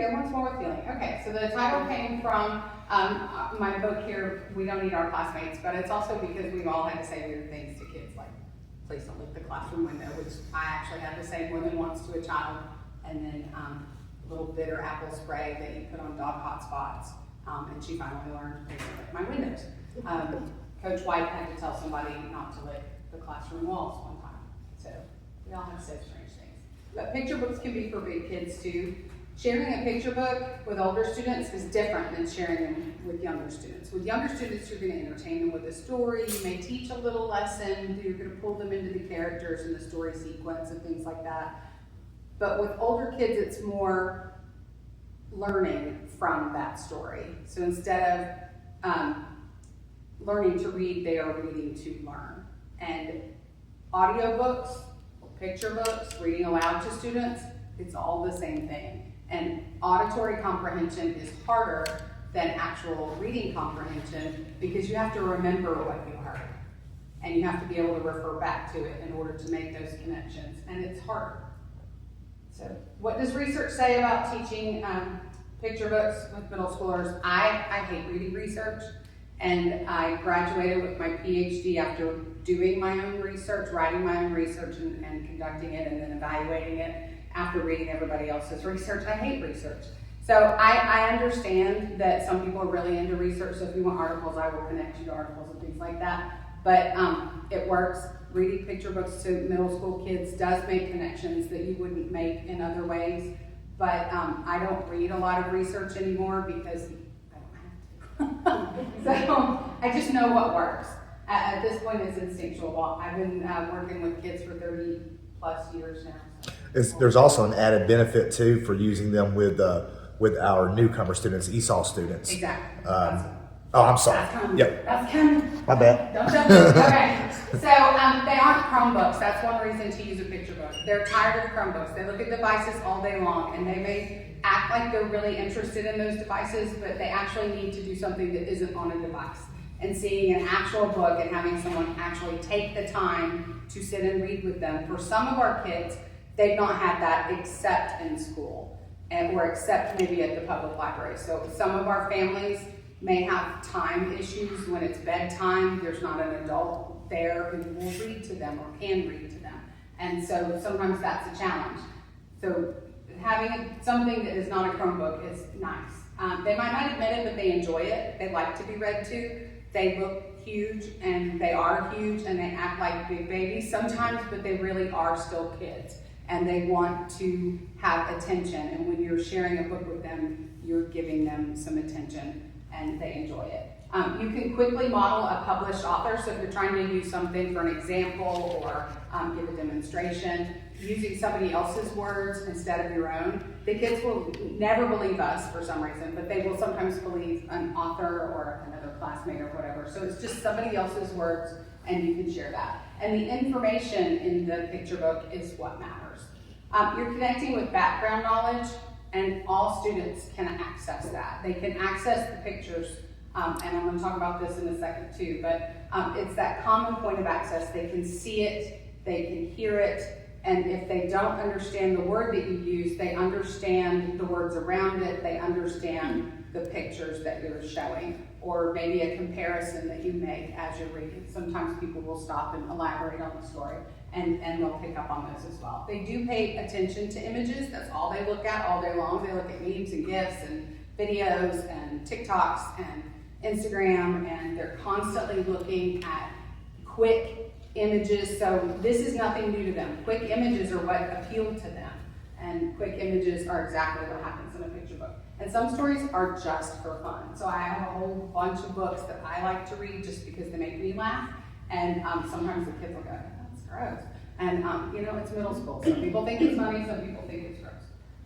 good. Once more with feeling. Okay, so the title came from my book here, We Don't Need Our Classmates, but it's also because we've all had to say weird things to kids, like, please don't lick the classroom window, which I actually had to say more than once to a child, and then a little bitter apple spray that you put on dog hot spots, and she finally learned to lick my windows. Coach White had to tell somebody not to lick the classroom walls one time, so we all have to say strange things. But picture books can be for big kids too. Sharing a picture book with older students is different than sharing them with younger students. With younger students, you're going to entertain them with a story. You may teach a little lesson. You're going to pull them into the characters and the story sequence and things like that. But with older kids, it's more learning from that story. So instead of learning to read, they are reading to learn. And audiobooks, picture books, reading aloud to students, it's all the same thing. And auditory comprehension is harder than actual reading comprehension because you have to remember what you heard. And you have to be able to refer back to it in order to make those connections. And it's harder. So what does research say about teaching picture books with middle schoolers? I hate reading research. And I graduated with my PhD after doing my own research, writing my own research and conducting it and then evaluating it after reading everybody else's research. I hate research. So I understand that some people are really into research, so if you want articles, I will connect you to articles and things like that. But it works. Reading picture books to middle school kids does make connections that you wouldn't make in other ways. But I don't read a lot of research anymore because so I just know what works. At this point, it's instinctual. I've been working with kids for 30 plus years now. So. There's also an added benefit too for using them with our newcomer students, ESOL students. Exactly. I'm sorry. That's kind of. My bad. Don't jump in. Okay. So they aren't Chromebooks. That's one reason to use a picture book. They're tired of Chromebooks. They look at devices all day long, and they may act like they're really interested in those devices, but they actually need to do something that isn't on a device. And seeing an actual book and having someone actually take the time to sit and read with them. For some of our kids, they've not had that except in school, or except maybe at the public library. So some of our families may have time issues when it's bedtime. There's not an adult there who will read to them or can read to them. And so sometimes that's a challenge. So having something that is not a Chromebook is nice. They might not admit it, but they enjoy it. They like to be read to. They look huge, and they are huge, and they act like big babies sometimes, but they really are still kids. And they want to have attention. And when you're sharing a book with them, you're giving them some attention, and they enjoy it. You can quickly model a published author. So if you're trying to use something for an example or give a demonstration, using somebody else's words instead of your own. The kids will never believe us for some reason, but they will sometimes believe an author or another classmate or whatever. So it's just somebody else's words, and you can share that. And the information in the picture book is what matters. You're connecting with background knowledge, and all students can access that. They can access the pictures, and I'm going to talk about this in a second too, but it's that common point of access. They can see it, they can hear it, and if they don't understand the word that you use, they understand the words around it, they understand the pictures that you're showing, or maybe a comparison that you make as you're reading. Sometimes people will stop and elaborate on the story, and they'll pick up on those as well. They do pay attention to images. That's all they look at all day long. They look at memes and GIFs and videos and TikToks and Instagram, and they're constantly looking at quick images. So this is nothing new to them. Quick images are what appeal to them, and quick images are exactly what happens in a picture book. And some stories are just for fun. So I have a whole bunch of books that I like to read just because they make me laugh, and sometimes the kids will go, that's gross. And it's middle school. Some people think it's funny, some people think it's gross.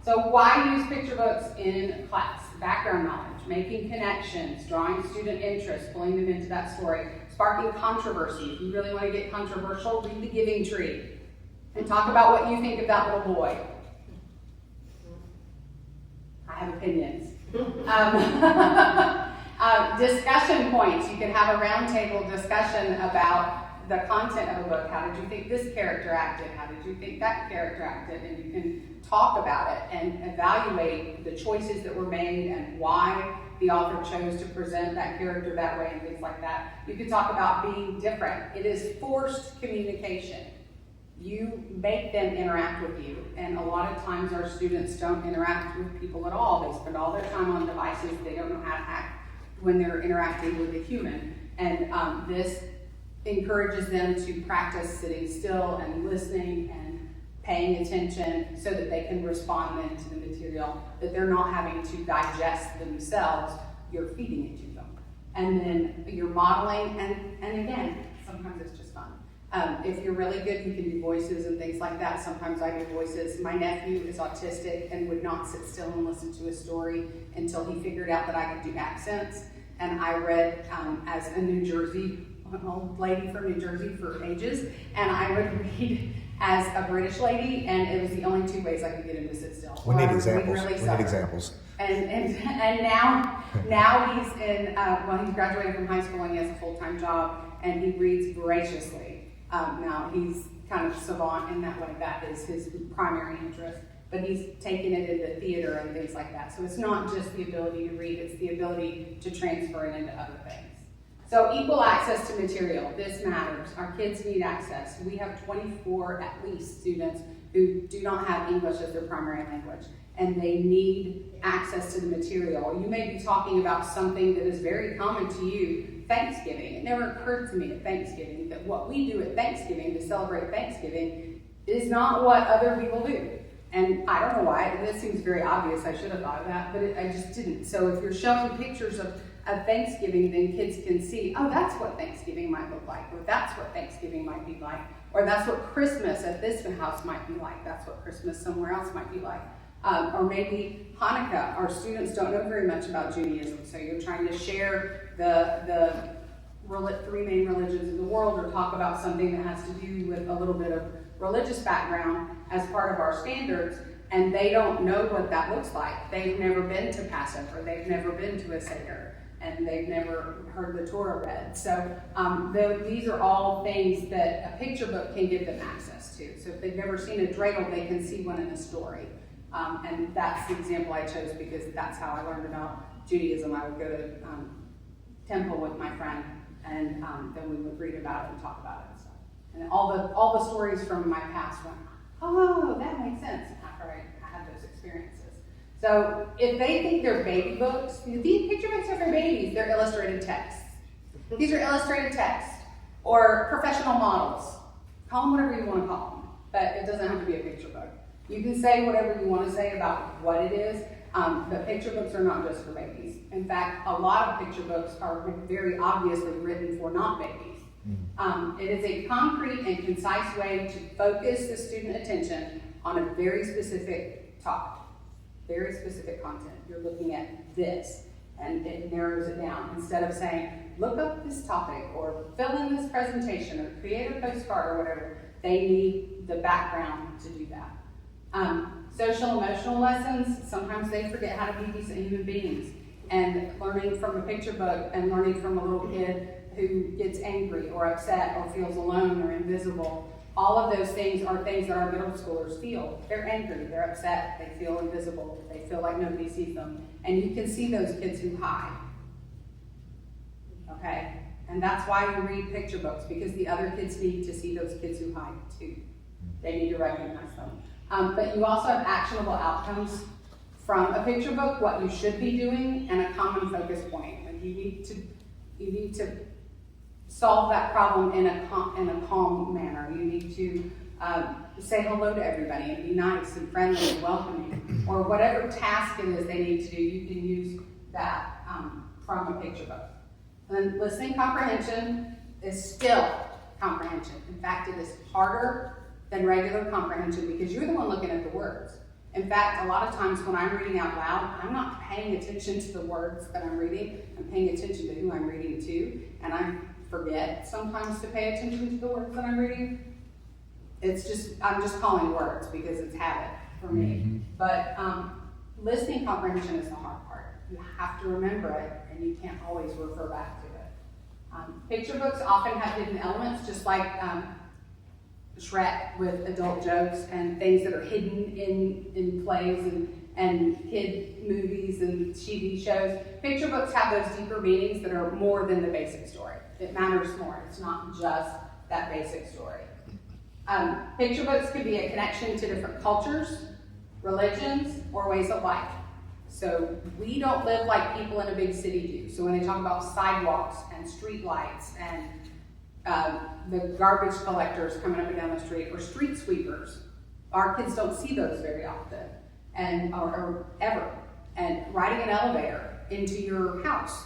So why use picture books in class? Background knowledge, making connections, drawing student interest, pulling them into that story, sparking controversy. If you really want to get controversial, read The Giving Tree and talk about what you think of that little boy. I have opinions. Discussion points. You can have a roundtable discussion about the content of a book. How did you think this character acted? How did you think that character acted? And you can talk about it and evaluate the choices that were made and why the author chose to present that character that way and things like that. You could talk about being different. It is forced communication. You make them interact with you, and a lot of times our students don't interact with people at all. They spend all their time on devices. They don't know how to act when they're interacting with a human, and this encourages them to practice sitting still and listening and paying attention so that they can respond then to the material, that they're not having to digest themselves. You're feeding it to them, and then you're modeling, and again, sometimes it's just fun. If you're really good, you can do voices and things like that. Sometimes I do voices. My nephew is autistic and would not sit still and listen to a story until he figured out that I could do accents. And I read as a New Jersey, an old lady from New Jersey for ages, and I would read as a British lady, and it was the only two ways I could get him to sit still. We need examples. Really we need examples. And now he's in, he's graduated from high school and he has a full-time job, and he reads voraciously. Now he's kind of savant in that way. That is his primary interest, but he's taken it into theater and things like that. So it's not just the ability to read, it's the ability to transfer it into other things. So equal access to material, this matters. Our kids need access. We have 24 at least students who do not have English as their primary language, and they need access to the material. You may be talking about something that is very common to you, Thanksgiving. It never occurred to me at Thanksgiving that what we do at Thanksgiving to celebrate Thanksgiving is not what other people do. And I don't know why, this seems very obvious, I should have thought of that, but I just didn't. So if you're showing pictures of Thanksgiving, then kids can see, oh, that's what Thanksgiving might look like, or that's what Thanksgiving might be like, or that's what Christmas at this house might be like, that's what Christmas somewhere else might be like. Or maybe Hanukkah. Our students don't know very much about Judaism, so you're trying to share the three main religions in the world, or talk about something that has to do with a little bit of religious background as part of our standards, and they don't know what that looks like. They've never been to Passover, they've never been to a Seder, and they've never heard the Torah read. So these are all things that a picture book can give them access to. So if they've never seen a dreidel, they can see one in a story. And that's the example I chose because that's how I learned about Judaism. I would go to temple with my friend, and then we would read about it and talk about it and stuff. And all the stories from my past went, oh, that makes sense after I had those experiences. So if they think they're baby books, these picture books are for babies, they're illustrated texts. These are illustrated texts or professional models. Call them whatever you want to call them, but it doesn't have to be a picture book. You can say whatever you want to say about what it is, but picture books are not just for babies. In fact, a lot of picture books are very obviously written for not babies. It is a concrete and concise way to focus the student attention on a very specific topic, very specific content. You're looking at this, and it narrows it down. Instead of saying, look up this topic, or fill in this presentation, or create a postcard, or whatever, they need the background to do that. Social emotional lessons, sometimes they forget how to be decent human beings. And learning from a picture book and learning from a little kid who gets angry or upset or feels alone or invisible, all of those things are things that our middle schoolers feel. They're angry, they're upset, they feel invisible, they feel like nobody sees them. And you can see those kids who hide. Okay? And that's why you read picture books, because the other kids need to see those kids who hide too. They need to recognize them. But you also have actionable outcomes from a picture book, what you should be doing, and a common focus point. Like you need to solve that problem in a calm manner. You need to say hello to everybody and be nice and friendly and welcoming, or whatever task it is they need to do. You can use that from a picture book. And listening comprehension is still comprehension. In fact, it is harder than regular comprehension because you're the one looking at the words. In fact, a lot of times when I'm reading out loud, I'm not paying attention to the words that I'm reading. I'm paying attention to who I'm reading to, and I forget sometimes to pay attention to the words that I'm reading. I'm just calling words because it's habit for me. But listening comprehension is the hard part. You have to remember it, and you can't always refer back to it. Picture books often have hidden elements, just like Shrek with adult jokes and things that are hidden in plays and kid movies and TV shows. Picture books have those deeper meanings that are more than the basic story. It matters more. It's not just that basic story. Picture books could be a connection to different cultures, religions, or ways of life. So we don't live like people in a big city do. So when they talk about sidewalks and street lights and the garbage collectors coming up and down the street, or street sweepers, our kids don't see those very often, or ever. And riding an elevator into your house,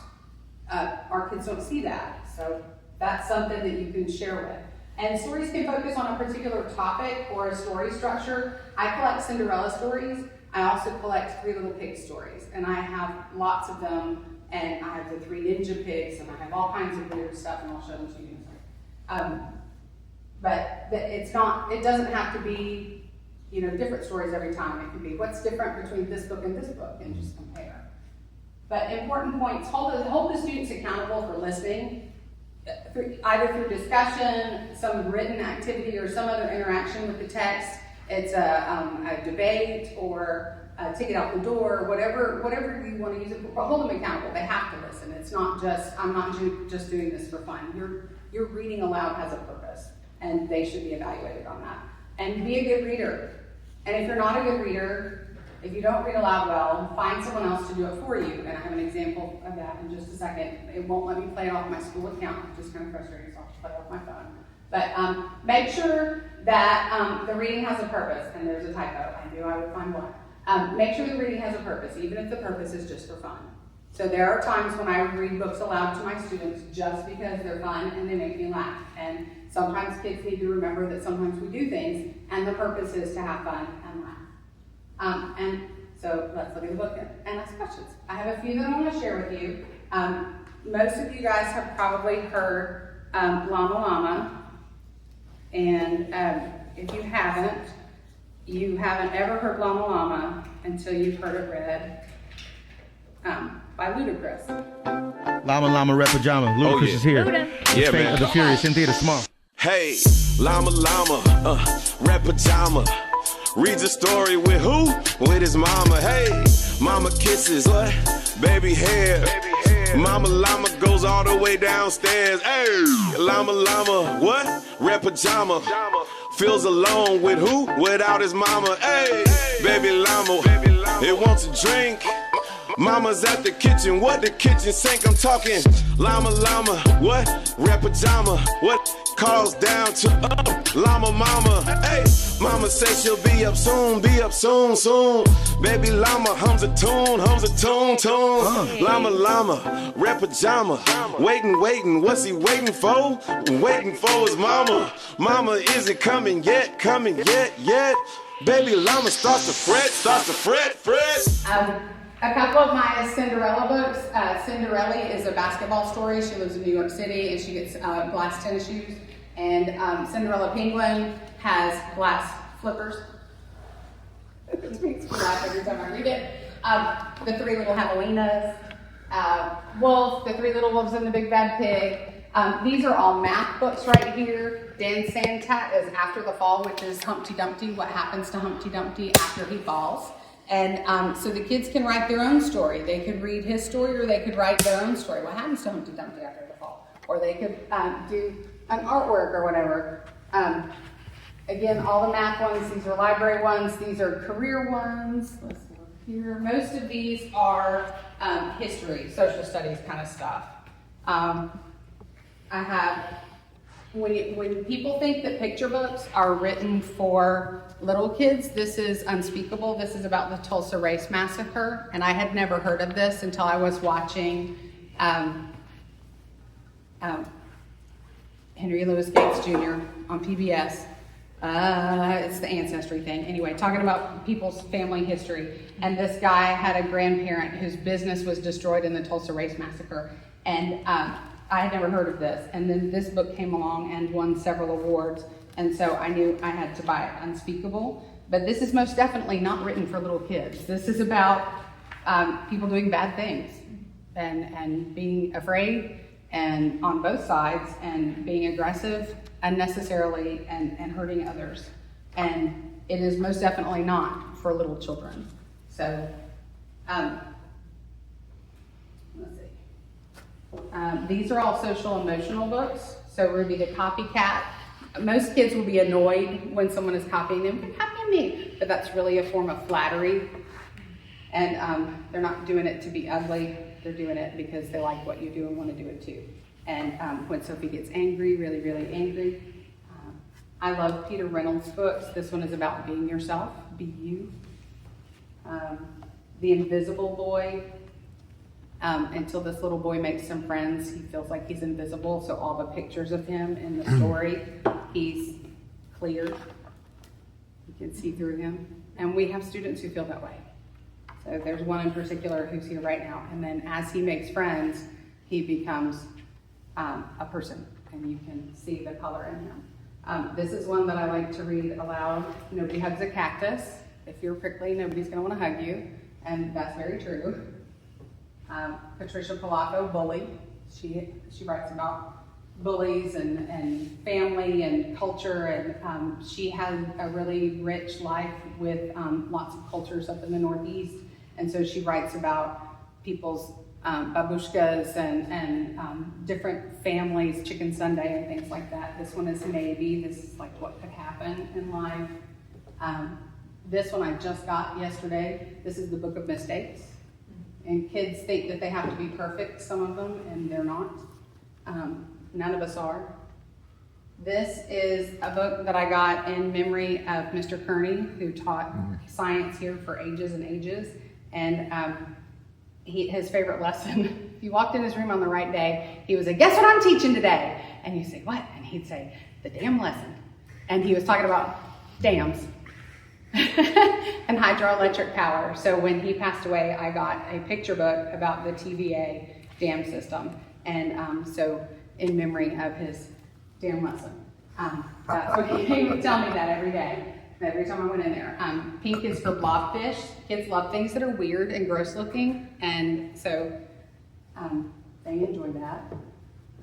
our kids don't see that. So that's something that you can share with. And stories can focus on a particular topic or a story structure. I collect Cinderella stories. I also collect Three Little Pigs stories, and I have lots of them, and I have the 3 Ninja Pigs, and I have all kinds of weird stuff, and I'll show them to you in a second. But it doesn't have to be, different stories every time. It can be, what's different between this book and this book, and just compare. But important points, hold the students accountable for listening, either through discussion, some written activity, or some other interaction with the text. It's a debate or a ticket out the door, whatever you want to use it for. Hold them accountable. They have to listen. It's not just, I'm not just doing this for fun. Your reading aloud has a purpose, and they should be evaluated on that. And be a good reader. And if you're not a good reader, if you don't read aloud well, find someone else to do it for you. And I have an example of that in just a second. It won't let me play it off my school account, which is kind of frustrating, so I'll just play it off my phone. But make sure that the reading has a purpose, and there's a typo. I knew I would find one. Make sure the reading has a purpose, even if the purpose is just for fun. So there are times when I read books aloud to my students just because they're fun and they make me laugh. And sometimes kids need to remember that sometimes we do things, and the purpose is to have fun and laugh. And so let's look at the book and ask questions. I have a few that I want to share with you. Most of you guys have probably heard Llama Llama. And if you haven't ever heard Llama Llama until you've heard it read by Ludacris. Llama Llama Red Pajama. Ludacris is here. Yeah, Fate man. of the Furious in theater small. Hey, Llama Llama, Red Pajama. Reads a story with who? With his mama. Hey, mama kisses, what? Baby hair. Mama Llama goes all the way downstairs. Hey, Llama Llama, what? Red Pajama. Feels alone with who? Without his mama. Hey, baby Llama, it wants a drink. Mama's at the kitchen, what the kitchen sink? I'm talking Llama Llama, what? Red Pajama, what? Calls down to Llama Mama. Hey, Mama says she'll be up soon, soon. Baby Llama hums a tune. Llama Llama, Red Pajama. Waiting, what's he waiting for? Waiting for his mama. Mama isn't coming yet. Baby Llama starts to fret. A couple of my Cinderella books. Cinderella is a basketball story. She lives in New York City and she gets glass tennis shoes. And Cinderella Penguin has glass flippers. It makes me laugh every time I read it. The Three Little Javelinas. Wolf, The Three Little Wolves and the Big Bad Pig. These are all math books right here. Dan Santat is After the Fall, which is Humpty Dumpty, what happens to Humpty Dumpty after he falls. And so the kids can write their own story. They could read his story or they could write their own story. What happens to Humpty Dumpty after the fall? Or they could do an artwork or whatever. Again, all the math ones, these are library ones, these are career ones. Let's look here. Most of these are history, social studies kind of stuff. I have, when people think that picture books are written for little kids, this is Unspeakable. This is about the Tulsa Race Massacre, and I had never heard of this until I was watching Henry Louis Gates Jr. on PBS. It's the ancestry thing. Anyway, talking about people's family history, and this guy had a grandparent whose business was destroyed in the Tulsa Race Massacre, and I had never heard of this, and then this book came along and won several awards, and so I knew I had to buy it, Unspeakable. But this is most definitely not written for little kids. This is about people doing bad things and being afraid and on both sides, and being aggressive unnecessarily and hurting others. And it is most definitely not for little children. So, let's see. These are all social emotional books. So Ruby the Copycat. Most kids will be annoyed when someone is copying them. They're copying me. But that's really a form of flattery. And they're not doing it to be ugly. They're doing it because they like what you do and want to do it too. And when Sophie gets angry, really, really angry. I love Peter Reynolds' books. This one is about being yourself, be you. The Invisible Boy. Until this little boy makes some friends, he feels like he's invisible. So all the pictures of him in the story, he's clear. You can see through him. And we have students who feel that way. So there's one in particular who's here right now. And then as he makes friends, he becomes a person. And you can see the color in him. This is one that I like to read aloud. Nobody hugs a cactus. If you're prickly, nobody's going to want to hug you. And that's very true. Patricia Polacco, Bully. She writes about bullies and family and culture. And she had a really rich life with lots of cultures up in the Northeast. And so she writes about people's babushkas and different families, Chicken Sunday and things like that. This one is Navy. This is like what could happen in life. This one I just got yesterday. This is the Book of Mistakes. And kids think that they have to be perfect, some of them, and they're not. None of us are. This is a book that I got in memory of Mr. Kearney, who taught science here for ages and ages. And his favorite lesson, if you walked in his room on the right day, he would say, "Guess what I'm teaching today?" And you say, "What?" And he'd say, "The dam lesson." And he was talking about dams and hydroelectric power. So when he passed away, I got a picture book about the TVA dam system. And so in memory of his dam lesson. That's what he would tell me that every day. Every time I went in there. Pink is for blobfish. Kids love things that are weird and gross looking, and so they enjoy that.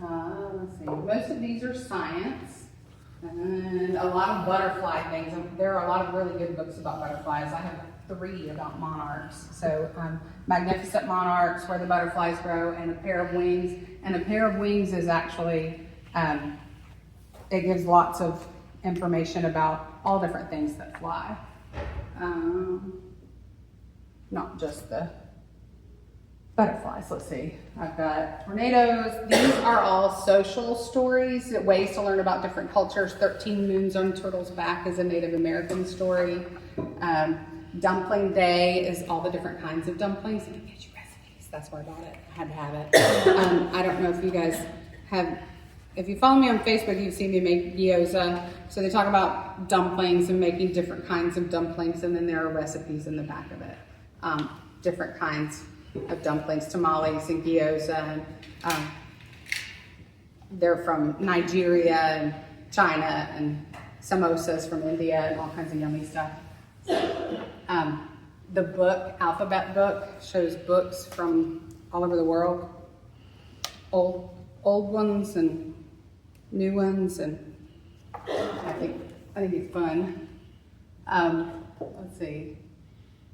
Let's see. Most of these are science, and a lot of butterfly things. There are a lot of really good books about butterflies. I have 3 about monarchs. So Magnificent Monarchs, Where the Butterflies Grow, and A Pair of Wings. And A Pair of Wings is actually, it gives lots of information about all different things that fly. Not just the butterflies. Let's see. I've got tornadoes. These are all social stories, ways to learn about different cultures. 13 Moons on Turtle's Back is a Native American story. Dumpling Day is all the different kinds of dumplings. I'm gonna get you recipes. That's why I bought it. I had to have it. I don't know if you guys have. If you follow me on Facebook, you've seen me make gyoza. So they talk about dumplings and making different kinds of dumplings, and then there are recipes in the back of it. Different kinds of dumplings, tamales and gyoza. And, they're from Nigeria and China, and samosas from India, and all kinds of yummy stuff. The book, Alphabet Book, shows books from all over the world. Old ones and new ones, and I think it's fun. Let's see,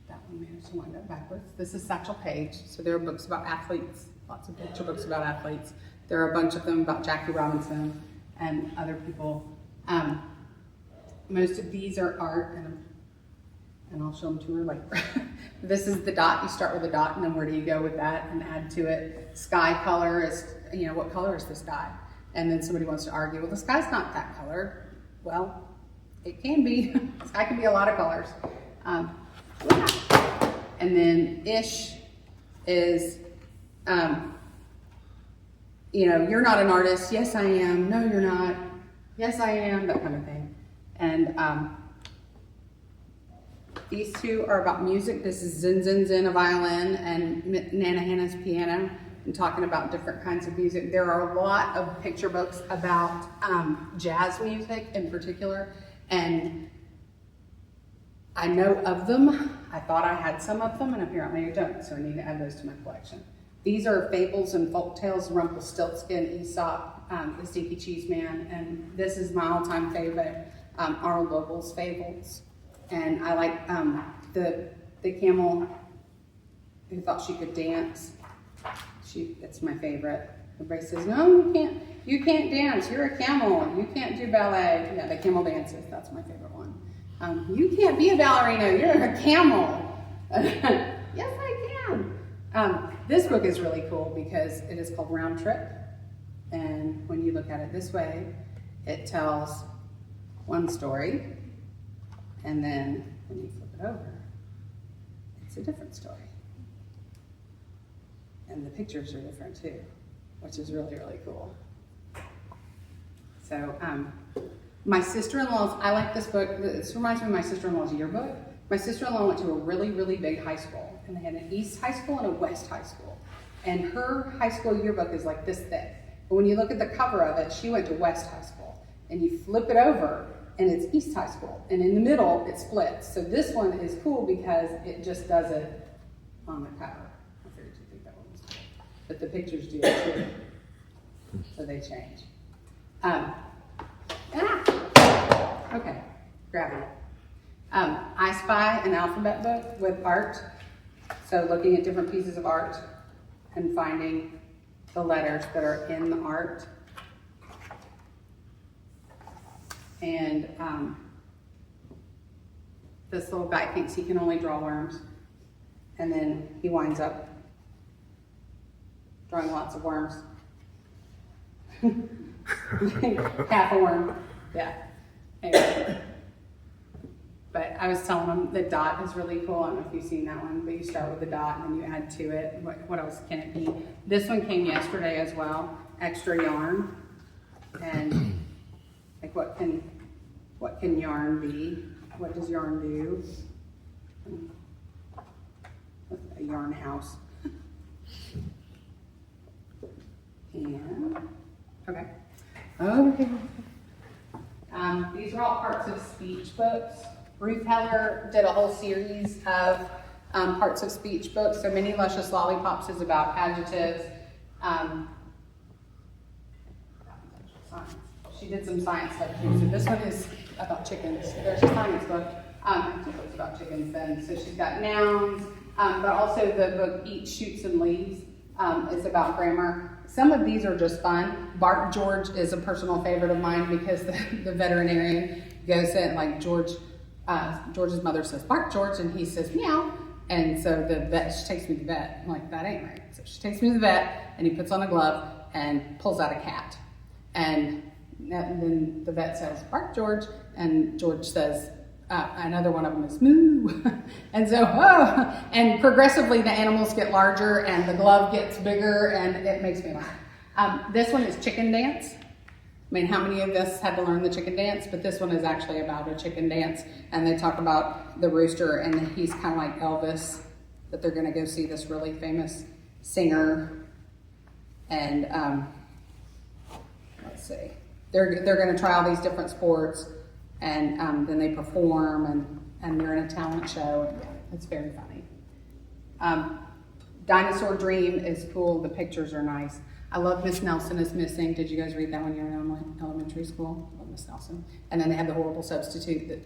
that one managed to wind up backwards. This is Satchel Paige. So there are books about athletes, lots of picture books about athletes. There are a bunch of them about Jackie Robinson and other people. Most of these are art, and I'll show them to her later. This is the dot. You start with a dot, and then where do you go with that and add to it? Sky color is, what color is the sky? And then somebody wants to argue, well, the sky's not that color. Well, it can be. The sky can be a lot of colors. And then ish is, you're not an artist. Yes, I am. No, you're not. Yes, I am. That kind of thing. And these 2 are about music. This is Zin Zin Zin, a violin, and Nana Hannah's piano, and talking about different kinds of music. There are a lot of picture books about jazz music in particular, and I know of them. I thought I had some of them, and apparently I don't, so I need to add those to my collection. These are Fables and Folktales, Rumpelstiltskin, Aesop, the Stinky Cheese Man, and this is my all-time favorite, Arnold Vogel's Fables. And I like the camel who thought she could dance. It's my favorite. Everybody says, no, you can't dance, you're a camel, you can't do ballet. Yeah, the camel dances, that's my favorite one. You can't be a ballerina, you're a camel. Yes, I can. This book is really cool because it is called Round Trip. And when you look at it this way, it tells one story. And then when you flip it over, it's a different story. And the pictures are different too, which is really, really cool. So my sister-in-law's, I like this book. This reminds me of my sister-in-law's yearbook. My sister-in-law went to a really, really big high school, and they had an East High School and a West High School. And her high school yearbook is like this thick. But when you look at the cover of it, she went to West High School. And you flip it over, and it's East High School. And in the middle, it splits. So this one is cool because it just does it on the cover. I figured you'd think that one was cool. But the pictures do it too. So they change. Okay, grab it. I Spy, an alphabet book with art. So looking at different pieces of art and finding the letters that are in the art. And this little guy thinks he can only draw worms. And then he winds up drawing lots of worms. Half a worm, yeah. Anyway. But I was telling them the dot is really cool. I don't know if you've seen that one, but you start with the dot and then you add to it. What else can it be? This one came yesterday as well, extra yarn. And like what can yarn be? What does yarn do? A yarn house. And, okay. These are all parts of speech books. Ruth Heller did a whole series of parts of speech books. So Mini Luscious Lollipops is about adjectives. Science. She did some science stuff too. So this one is about chickens. There's a science book. Two books about chickens then. So she's got nouns, but also the book Eat, Shoots, and Leaves is about grammar. Some of these are just fun. Bark George is a personal favorite of mine because the veterinarian goes in, like George's mother says, "Bark George," and he says, "Meow." And so she takes me to the vet. I'm like, that ain't right. So she takes me to the vet, and he puts on a glove and pulls out a cat. And then the vet says, "Bark George," and George says, another one of them is moo. And so, and progressively the animals get larger and the glove gets bigger and it makes me laugh. This one is Chicken Dance. I mean, how many of us had to learn the chicken dance? But this one is actually about a chicken dance. And they talk about the rooster and he's kind of like Elvis, that they're gonna go see this really famous singer. And let's see, they're gonna try all these different sports. And then they perform, and they're in a talent show. Yeah, it's very funny. Dinosaur Dream is cool. The pictures are nice. I love Miss Nelson is Missing. Did you guys read that when you were in elementary school? I love Miss Nelson. And then they have The Horrible Substitute that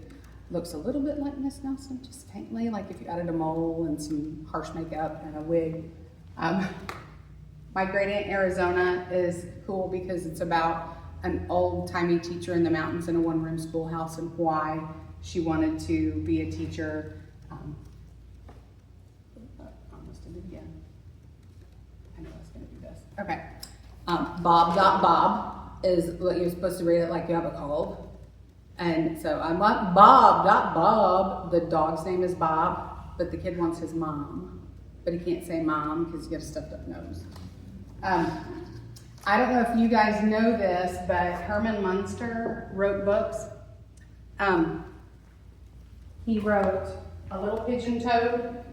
looks a little bit like Miss Nelson, just faintly, like if you added a mole and some harsh makeup and a wig. My Great Aunt Arizona is cool because it's about an old-timey teacher in the mountains in a one-room schoolhouse and why she wanted to be a teacher. Almost did it again. I know it's going to do this. Okay. Bob is what you're supposed to read it like you have a cold. And so I'm like, Bob. The dog's name is Bob, but the kid wants his mom. But he can't say mom because he's got a stuffed up nose. I don't know if you guys know this, but Herman Munster wrote books. He wrote A Little Pigeon Toad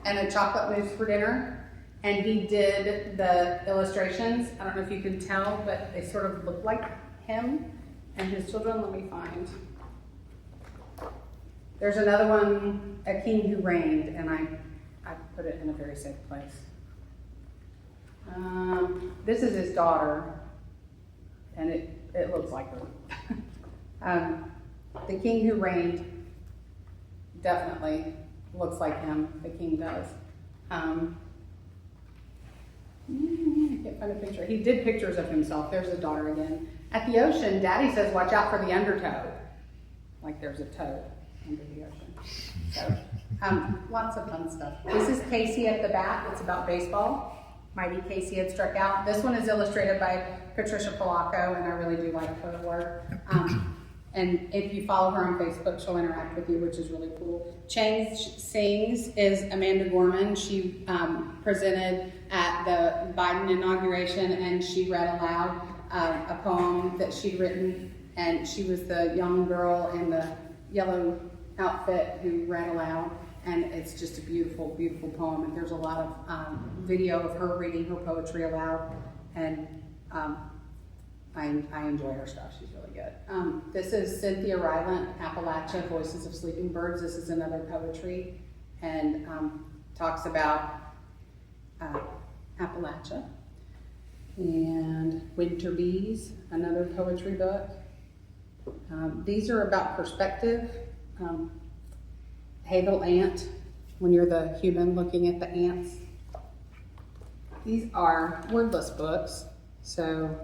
and A Chocolate Mousse for Dinner, and he did the illustrations. I don't know if you can tell, but they sort of look like him and his children. Let me find. There's another one, A King Who Reigned, and I put it in a very safe place. This is his daughter, and it looks like her. The king who reigned definitely looks like him. The king does. I can't find a picture. He did pictures of himself. There's his daughter again. At the ocean, Daddy says, watch out for the undertow. Like there's a toe under the ocean. So, lots of fun stuff. This is Casey at the bat. It's about baseball. Mighty Casey had struck out. This one is illustrated by Patricia Polacco, and I really do like her work. And if you follow her on Facebook, she'll interact with you, which is really cool. Chang Sings is Amanda Gorman. She presented at the Biden inauguration, and she read aloud a poem that she'd written, and she was the young girl in the yellow outfit who read aloud. And it's just a beautiful, beautiful poem. And there's a lot of video of her reading her poetry aloud. And I enjoy her stuff. She's really good. This is Cynthia Rylant, Appalachia, Voices of Sleeping Birds. This is another poetry and talks about Appalachia. And Winter Bees, another poetry book. These are about perspective. Hey Little Ant, when you're the human looking at the ants. These are wordless books, so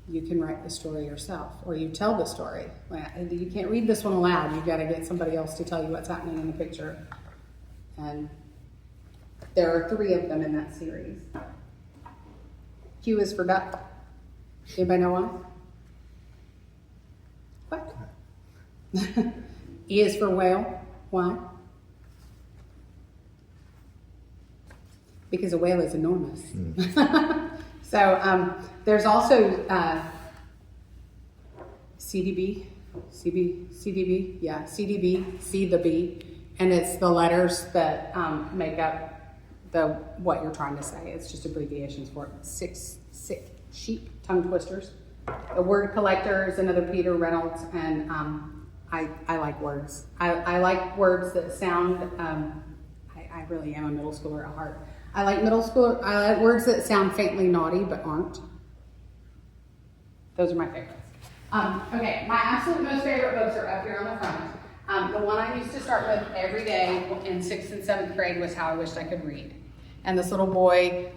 you can write the story yourself, or you tell the story. You can't read this one aloud. You've got to get somebody else to tell you what's happening in the picture. And there are 3 of them in that series. Q is for duck. Anybody know why? What? E is for whale. Why? Because a whale is enormous. So there's also CDB, CDB, C the B, and it's the letters that make up what you're trying to say. It's just abbreviations for it. Six sheep, tongue twisters. The Word Collector is another Peter Reynolds, and I like words. I like words that sound, I really am a middle schooler at heart. I like words that sound faintly naughty but aren't. Those are my favorites. Okay, my absolute most favorite books are up here on the front. The one I used to start with every day in 6th and 7th grade was How I Wished I Could Read. And this little boy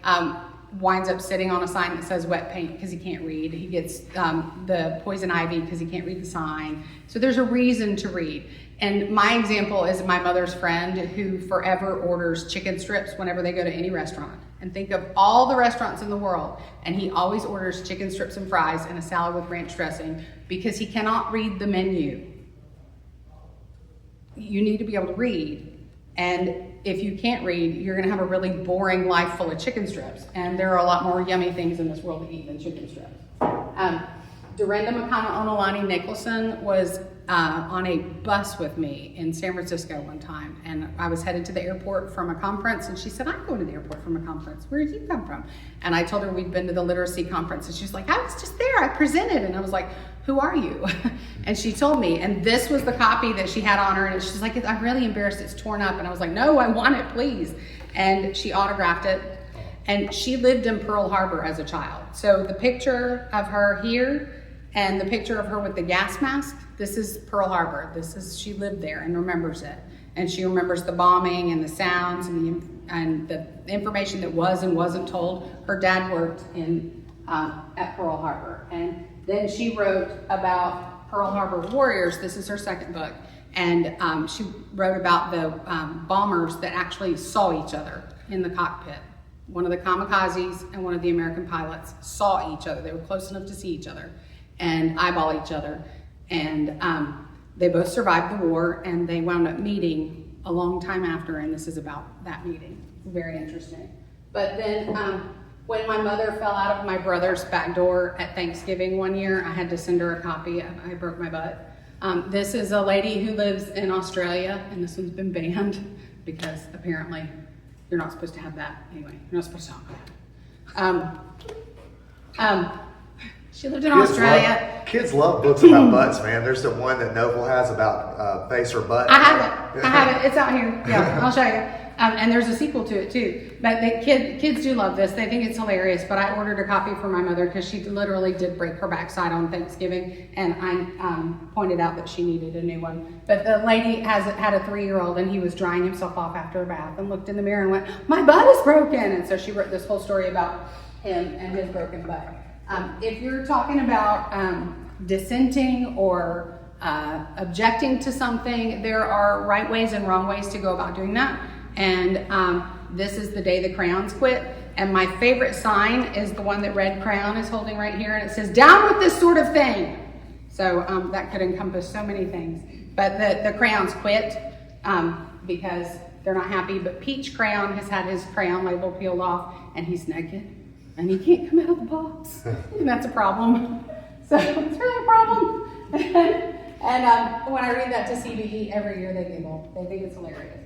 winds up sitting on a sign that says wet paint because he can't read. He gets the poison ivy because he can't read the sign. So there's a reason to read. And my example is my mother's friend who forever orders chicken strips whenever they go to any restaurant. And think of all the restaurants in the world, and he always orders chicken strips and fries and a salad with ranch dressing because he cannot read the menu. You need to be able to read. And if you can't read, you're going to have a really boring life full of chicken strips. And there are a lot more yummy things in this world to eat than chicken strips. Dorinda McConnell Nicholson was on a bus with me in San Francisco one time. And I was headed to the airport from a conference. And she said, I'm going to the airport from a conference. Where did you come from? And I told her we'd been to the literacy conference. And she's like, I was just there. I presented. And I was like, who are you? And she told me, and this was the copy that she had on her, and she's like, I'm really embarrassed, it's torn up. And I was like, no, I want it, please. And she autographed it. And she lived in Pearl Harbor as a child. So the picture of her here and the picture of her with the gas mask, this is Pearl Harbor. She lived there and remembers it. And she remembers the bombing and the sounds and the information that was and wasn't told. Her dad worked at Pearl Harbor. And then she wrote about Pearl Harbor warriors. This is her second book. And she wrote about the bombers that actually saw each other in the cockpit. One of the kamikazes and one of the American pilots saw each other. They were close enough to see each other and eyeball each other. And they both survived the war, and they wound up meeting a long time after, and this is about that meeting. Very interesting. But then when my mother fell out of my brother's back door at Thanksgiving one year, I had to send her a copy. I broke my butt. This is a lady who lives in Australia, and this one's been banned because apparently you're not supposed to have that. Anyway, you're not supposed to have that. She lived in Australia. Kids love books about butts, man. There's the one that Noble has about face or butt. I have it. It's out here. Yeah, I'll show you. And there's a sequel to it too. But the kids do love this. They think it's hilarious. But I ordered a copy for my mother because she literally did break her backside on Thanksgiving, and I pointed out that she needed a new one. But the lady had a 3-year-old, and he was drying himself off after a bath, and looked in the mirror and went, "My butt is broken." And so she wrote this whole story about him and his broken butt. If you're talking about dissenting or objecting to something, there are right ways and wrong ways to go about doing that. And this is the day the crayons quit. And my favorite sign is the one that Red Crayon is holding right here, and it says, "Down with this sort of thing." So that could encompass so many things. But the crayons quit because they're not happy. But Peach Crayon has had his crayon label peeled off, and he's naked, and he can't come out of the box. And that's a problem. So it's really a problem. And when I read that to CBE every year, they giggle. They think it's hilarious.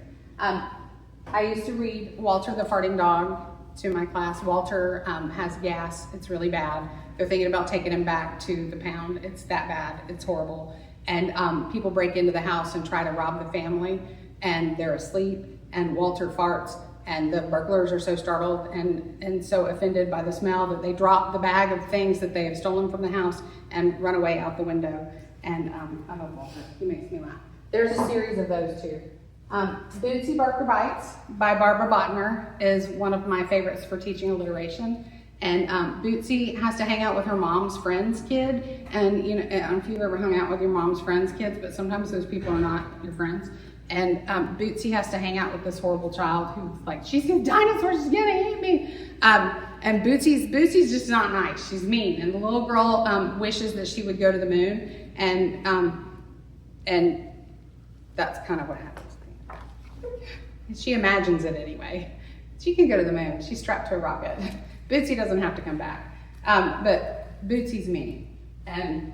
I used to read Walter the Farting Dog to my class. Walter has gas. It's really bad. They're thinking about taking him back to the pound. It's that bad. It's horrible. And people break into the house and try to rob the family, and they're asleep, and Walter farts, and the burglars are so startled and so offended by the smell that they drop the bag of things that they have stolen from the house and run away out the window. And I love Walter. He makes me laugh. There's a series of those too. Bootsy Barker Bites by Barbara Botner is one of my favorites for teaching alliteration. And Bootsy has to hang out with her mom's friend's kid. And you know, I don't know if you've ever hung out with your mom's friend's kids, but sometimes those people are not your friends. And Bootsy has to hang out with this horrible child who's like, "She's gonna dinosaurs, she's gonna eat me." And Bootsy's just not nice. She's mean. And the little girl wishes that she would go to the moon. And that's kind of what happens. She imagines it anyway. She can go to the moon. She's strapped to a rocket. Bootsy doesn't have to come back. But Bootsy's mean. And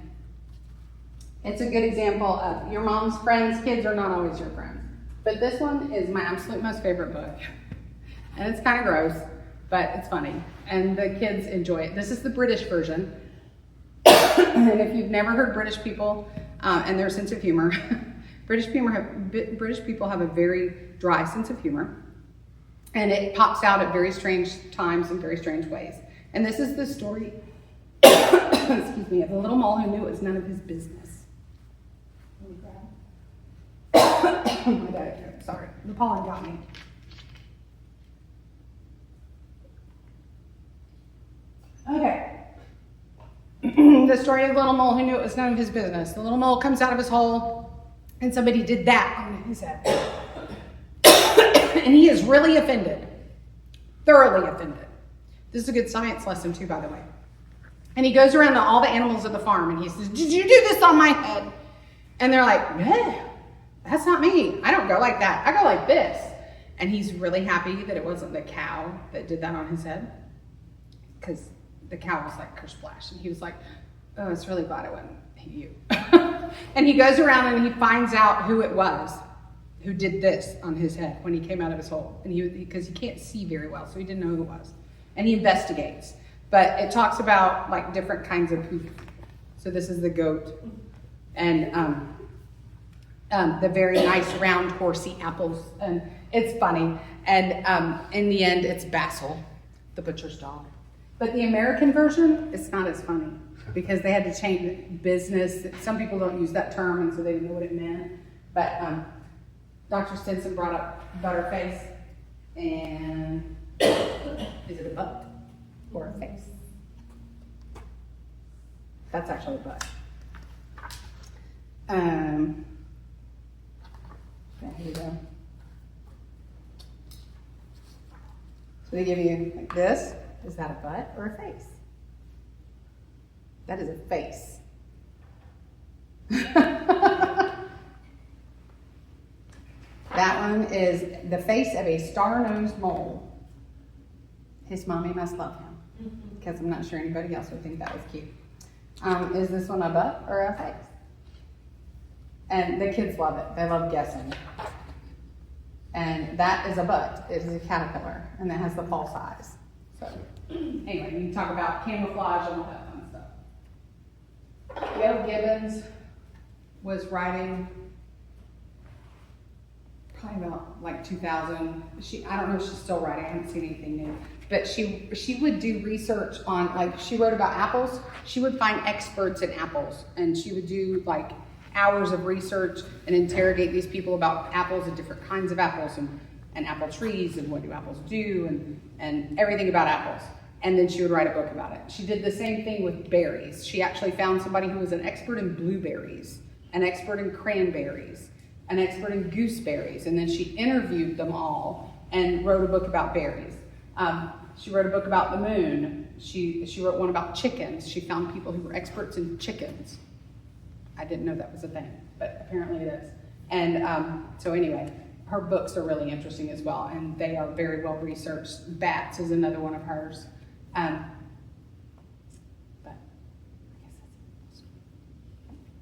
it's a good example of your mom's friends' kids are not always your friends. But this one is my absolute most favorite book. And it's kind of gross, but it's funny. And the kids enjoy it. This is the British version. And if you've never heard British people and their sense of humor, British people have a very dry sense of humor, and it pops out at very strange times in very strange ways. And this is the story, excuse me, of the little mole who knew it was none of his business. Oh my God, sorry, the pollen got me. Okay. The story of the little mole who knew it was none of his business. The little mole comes out of his hole, and somebody did that on his head. And he is really offended, thoroughly offended. This is a good science lesson too, by the way. And he goes around to all the animals at the farm, and he says, "Did you do this on my head?" And they're like, "Yeah, that's not me. I don't go like that. I go like this." And he's really happy that it wasn't the cow that did that on his head, because the cow was like kersplash, and he was like, "Oh, it's really glad it wasn't you." And he goes around and he finds out who it was who did this on his head when he came out of his hole, and because he can't see very well, so he didn't know who it was. And he investigates, but it talks about like different kinds of poop. So this is the goat, and the very nice round horsey apples, and it's funny. And in the end, it's Basil, the butcher's dog. But the American version, it's not as funny because they had to change business. Some people don't use that term, and so they didn't know what it meant. But Dr. Stinson brought up Butterface, and is it a butt or a face? That's actually a butt. Here we go. So they give you like this. Is that a butt or a face? That is a face. That one is the face of a star-nosed mole. His mommy must love him, because I'm not sure anybody else would think that was cute. Is this one a butt or a face? And the kids love it. They love guessing. And that is a butt. It is a caterpillar, and that has the false eyes. So anyway, we can talk about camouflage and all that fun stuff. Gail Gibbons was writing probably about like 2000. I don't know if she's still writing. I haven't seen anything new. But she would do research on, like, she wrote about apples. She would find experts in apples, and she would do like hours of research and interrogate these people about apples and different kinds of apples and apple trees and what do apples do and everything about apples. And then she would write a book about it. She did the same thing with berries. She actually found somebody who was an expert in blueberries, an expert in cranberries, an expert in gooseberries, and then she interviewed them all and wrote a book about berries. She wrote a book about the moon. She wrote one about chickens. She found people who were experts in chickens. I didn't know that was a thing, but apparently it is. And so anyway, her books are really interesting as well, and they are very well researched. Bats is another one of hers. But I guess that's it.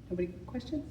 Nobody questions?